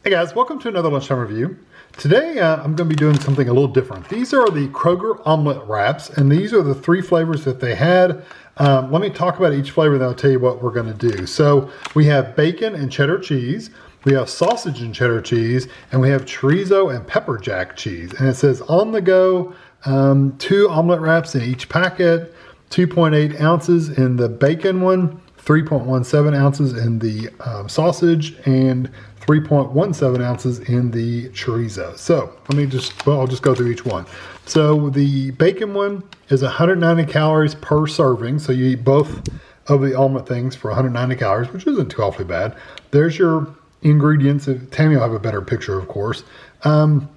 Hey guys, welcome to another Lunchtime review. Today I'm going to be doing something a little different. These are the Kroger Omelet wraps, and these are the three flavors that they had. Let me talk about each flavor, then I'll tell you what we're going to do. So we have bacon and cheddar cheese, we have sausage and cheddar cheese, and we have chorizo and pepper jack cheese. And it says on the go, 2 omelet wraps in each packet, 2.8 ounces in the bacon one, 3.17 ounces in the sausage, and 3.17 ounces in the chorizo. So I'll just go through each one. So the bacon one is 190 calories per serving. So you eat both of the omelet things for 190 calories, which isn't too awfully bad. There's your ingredients. Tammy will have a better picture, of course. And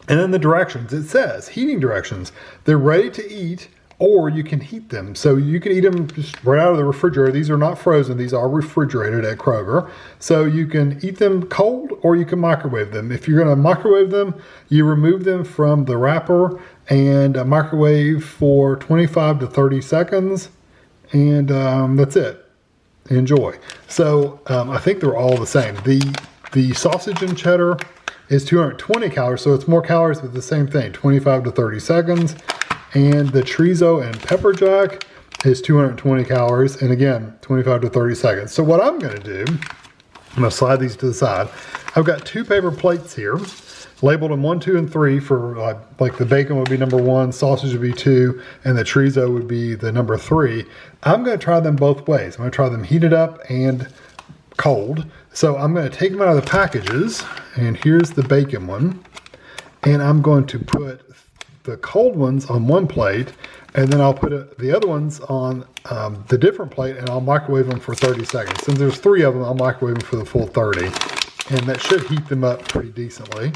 then the directions. It says heating directions. They're ready to eat, or you can heat them. So you can eat them just right out of the refrigerator. These are not frozen. These are refrigerated at Kroger. So you can eat them cold, or you can microwave them. If you're going to microwave them, you remove them from the wrapper and microwave for 25 to 30 seconds. And that's it. Enjoy. So I think they're all the same. The sausage and cheddar is 220 calories. So it's more calories, but the same thing, 25 to 30 seconds. And the chorizo and pepper jack is 220 calories, and again, 25 to 30 seconds. So what I'm gonna do, I'm gonna slide these to the side. I've got 2 paper plates here, labeled them 1, 2, and 3 for like the bacon would be number 1, sausage would be 2, and the chorizo would be the number 3. I'm gonna try them both ways. I'm gonna try them heated up and cold. So I'm gonna take them out of the packages, and here's the bacon one. And I'm going to put the cold ones on one plate, and then I'll put the other ones on the different plate, and I'll microwave them for 30 seconds. Since there's 3 of them, I'll microwave them for the full 30, and that should heat them up pretty decently.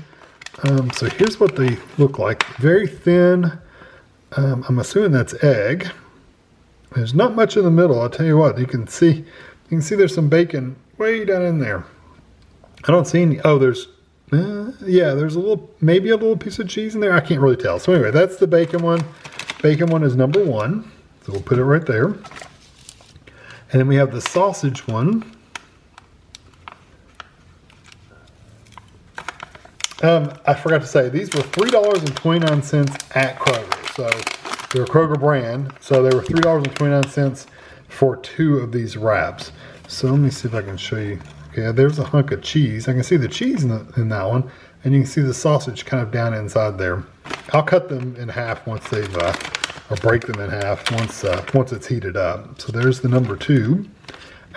So here's what they look like. Very thin. I'm assuming that's egg. There's not much in the middle. I'll tell you what. You can see there's some bacon way down in there. I don't see any. Oh, there's there's maybe a little piece of cheese in there. I can't really tell. So anyway, that's the bacon one. Bacon one is number 1. So we'll put it right there. And then we have the sausage one. I forgot to say, these were $3.29 at Kroger. So they're a Kroger brand. So they were $3.29 for 2 of these wraps. So let me see if I can show you. Okay, there's a hunk of cheese. I can see the cheese in that one, and you can see the sausage kind of down inside there. I'll cut them in half once they've, or break them in half once it's heated up. So there's the number 2.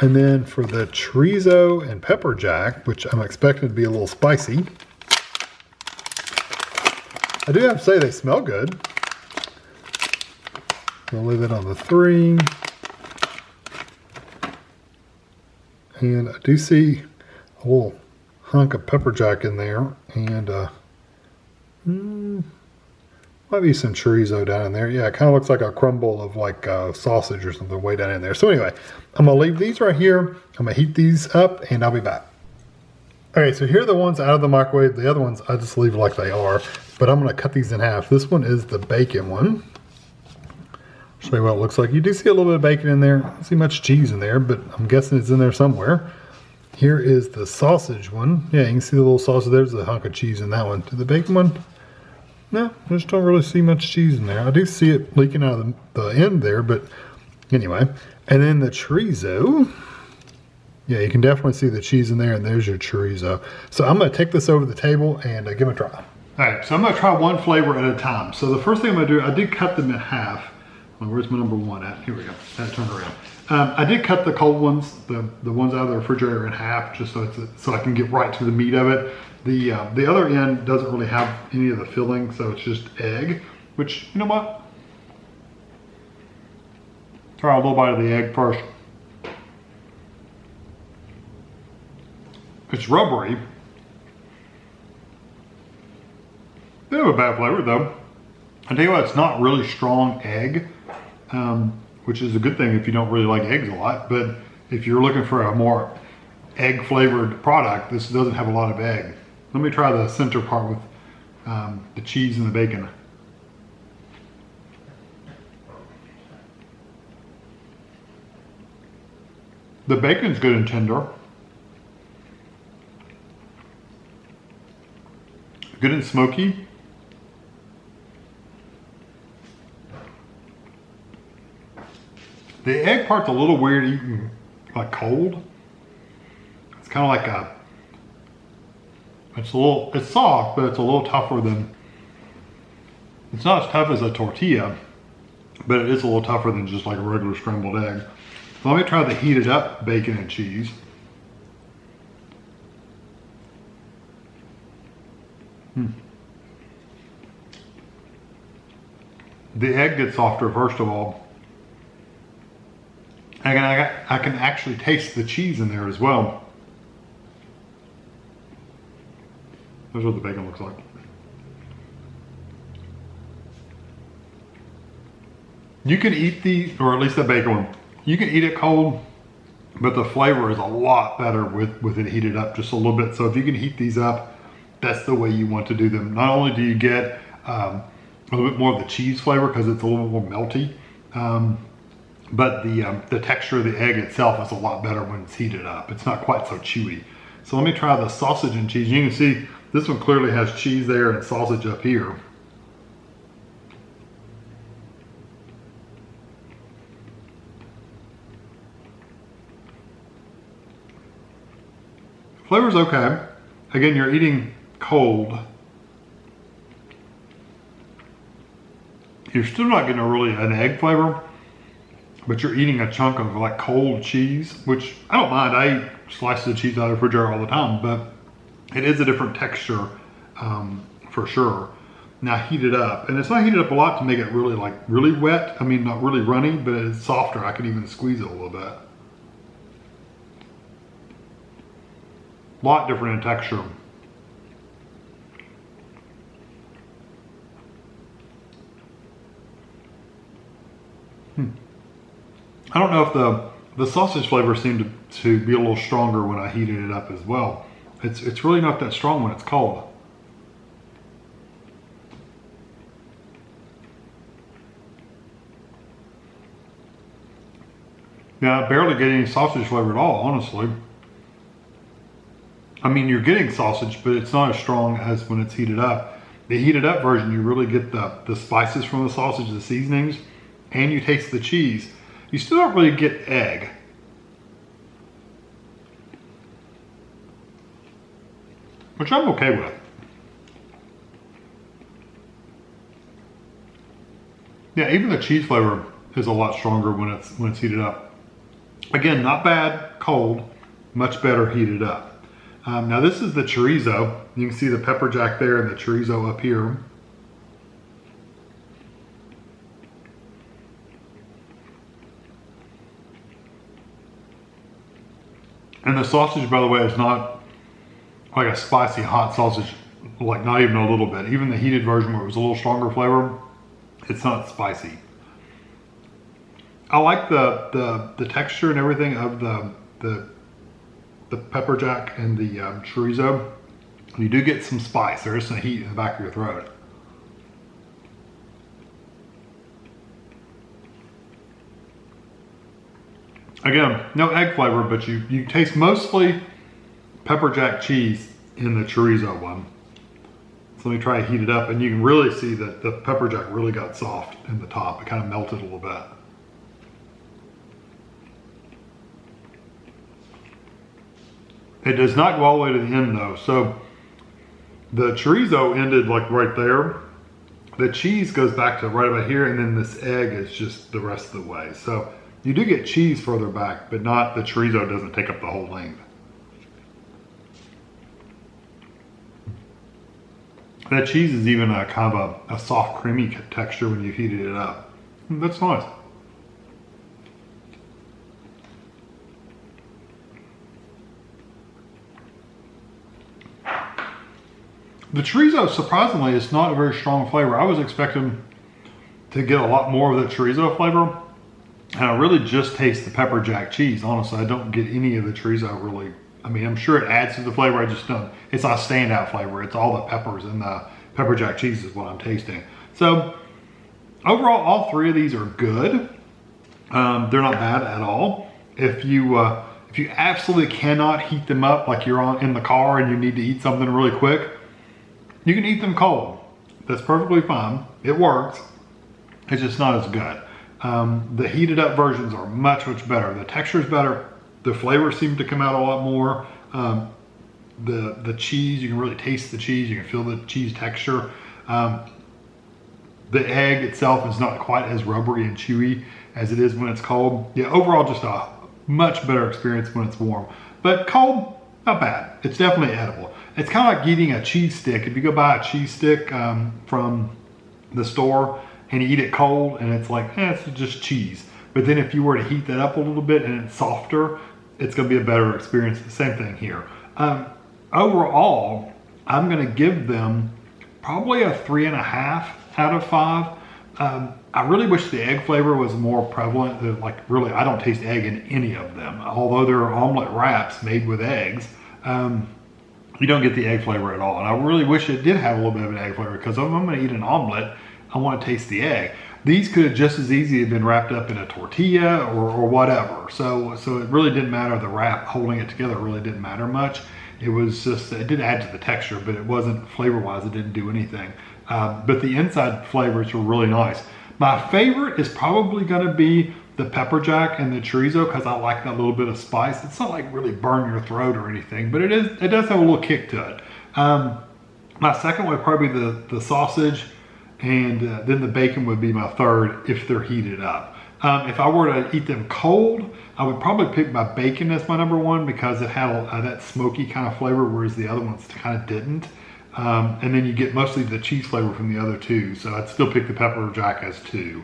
And then for the chorizo and pepper jack, which I'm expecting to be a little spicy, I do have to say they smell good. I'll leave it on the 3. And I do see a little hunk of pepper jack in there, and might be some chorizo down in there. Yeah, it kind of looks like a crumble of like sausage or something way down in there. So anyway, I'm gonna leave these right here. I'm gonna heat these up, and I'll be back. Okay, so here are the ones out of the microwave. The other ones I just leave like they are, but I'm gonna cut these in half. This one is the bacon one. Show you what it looks like. You do see a little bit of bacon in there. I don't see much cheese in there, but I'm guessing it's in there somewhere. Here is the sausage one. Yeah, you can see the little sausage. There's a hunk of cheese in that one. To the bacon one, no, I just don't really see much cheese in there. I do see it leaking out of the end there, but anyway. And then the chorizo. Yeah, you can definitely see the cheese in there, and there's your chorizo. So I'm going to take this over the table and give it a try. All right, so I'm going to try one flavor at a time. So the first thing I'm going to do, I did cut them in half. Where's my number 1 at? Here we go. That turned around. I did cut the cold ones, the ones out of the refrigerator, in half, just so I can get right to the meat of it. The other end doesn't really have any of the filling, so it's just egg. Which, you know what? Try a little bite of the egg first. It's rubbery. They have a bad flavor though. I tell you what, it's not really strong egg. Which is a good thing if you don't really like eggs a lot, but if you're looking for a more egg flavored product, this doesn't have a lot of egg. Let me try the center part with the cheese and the bacon. The bacon's good and tender. Good and smoky. The egg part's a little weird eating like cold. It's kind of like it's soft, but it's a little tougher than, it's not as tough as a tortilla, but it is a little tougher than just like a regular scrambled egg. So let me try the heated up bacon and cheese. The egg gets softer first of all. I can actually taste the cheese in there as well. That's what the bacon looks like. You can eat these, or at least the bacon one, you can eat it cold, but the flavor is a lot better with it heated up just a little bit. So if you can heat these up, that's the way you want to do them. Not only do you get a little bit more of the cheese flavor because it's a little bit more melty, but the texture of the egg itself is a lot better when it's heated up. It's not quite so chewy. So let me try the sausage and cheese. You can see this one clearly has cheese there and sausage up here. Flavor's okay. Again, you're eating cold. You're still not getting an egg flavor, but you're eating a chunk of like cold cheese, which I don't mind. I eat slices of cheese out of the refrigerator all the time, but it is a different texture for sure. Now heated up, and it's not heated up a lot to make it really wet. I mean, not really runny, but it's softer. I can even squeeze it a little bit. A lot different in texture. I don't know if the sausage flavor seemed to be a little stronger when I heated it up as well. It's really not that strong when it's cold. Yeah, I barely get any sausage flavor at all, honestly. I mean, you're getting sausage, but it's not as strong as when it's heated up. The heated up version, you really get the spices from the sausage, the seasonings, and you taste the cheese. You still don't really get egg. Which I'm okay with. Yeah, even the cheese flavor is a lot stronger when it's heated up. Again, not bad cold, much better heated up. Now this is the chorizo. You can see the pepper jack there and the chorizo up here. And the sausage, by the way, is not like a spicy hot sausage, like not even a little bit. Even the heated version where it was a little stronger flavor, it's not spicy. I like the texture and everything of the pepper jack and the chorizo. You do get some spice. There is some heat in the back of your throat. Again, no egg flavor, but you taste mostly pepper jack cheese in the chorizo one. So let me try to heat it up, and you can really see that the pepper jack really got soft in the top. It kind of melted a little bit. It does not go all the way to the end though. So the chorizo ended like right there. The cheese goes back to right about here, and then this egg is just the rest of the way. So you do get cheese further back, but not, the chorizo doesn't take up the whole length. That cheese is even a kind of a soft, creamy texture when you heated it up. That's nice. The chorizo, surprisingly, is not a very strong flavor. I was expecting to get a lot more of the chorizo flavor. And I really just taste the pepper jack cheese. Honestly, I don't get any of the chorizo really. I mean, I'm sure it adds to the flavor. I just don't. It's not a standout flavor. It's all the peppers and the pepper jack cheese is what I'm tasting. So overall, all three of these are good. They're not bad at all. If you absolutely cannot heat them up, like you're in the car and you need to eat something really quick, You can eat them cold. That's perfectly fine. It works. It's just not as good. The heated up versions are much, much better. The texture is better. The flavors seem to come out a lot more. The cheese, you can really taste the cheese. You can feel the cheese texture. The egg itself is not quite as rubbery and chewy as it is when it's cold. Yeah, overall just a much better experience when it's warm. But cold, not bad. It's definitely edible. It's kind of like eating a cheese stick. If you go buy a cheese stick from the store and you eat it cold and it's like, it's just cheese. But then if you were to heat that up a little bit and it's softer, it's gonna be a better experience. The same thing here. Overall, I'm gonna give them probably a 3.5 out of 5. I really wish the egg flavor was more prevalent. Like really, I don't taste egg in any of them. Although there are omelet wraps made with eggs, you don't get the egg flavor at all. And I really wish it did have a little bit of an egg flavor, because if I'm gonna eat an omelet, I wanna taste the egg. These could have just as easily been wrapped up in a tortilla or whatever. So it really didn't matter. The wrap holding it together really didn't matter much. It was just, it did add to the texture, but it wasn't flavor-wise, it didn't do anything. But the inside flavors were really nice. My favorite is probably gonna be the pepper jack and the chorizo, because I like that little bit of spice. It's not like really burn your throat or anything, but it does have a little kick to it. My second would probably be the sausage, and then the bacon would be my third if they're heated up. If I were to eat them cold, I would probably pick my bacon as my number one, because it had that smoky kind of flavor, whereas the other ones kind of didn't. And then you get mostly the cheese flavor from the other two, so I'd still pick the pepper jack as 2.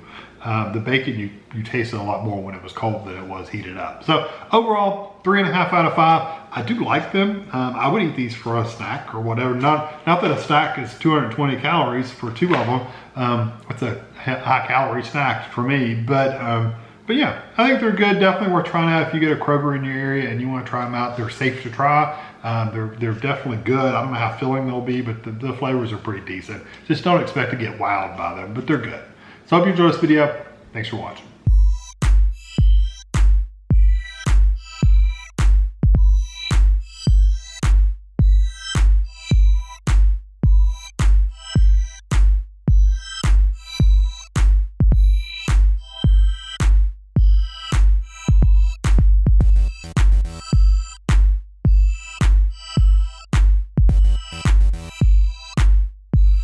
The bacon, you tasted a lot more when it was cold than it was heated up. So overall, 3.5 out of 5. I do like them. I would eat these for a snack or whatever. Not that a snack is 220 calories for 2 of them. It's a high calorie snack for me, but yeah, I think they're good. Definitely worth trying out if you get a Kroger in your area and you want to try them out. They're safe to try. They're definitely good. I don't know how filling they'll be, but the flavors are pretty decent. Just don't expect to get wowed by them, but they're good. So I hope you enjoyed this video. Thanks for watching.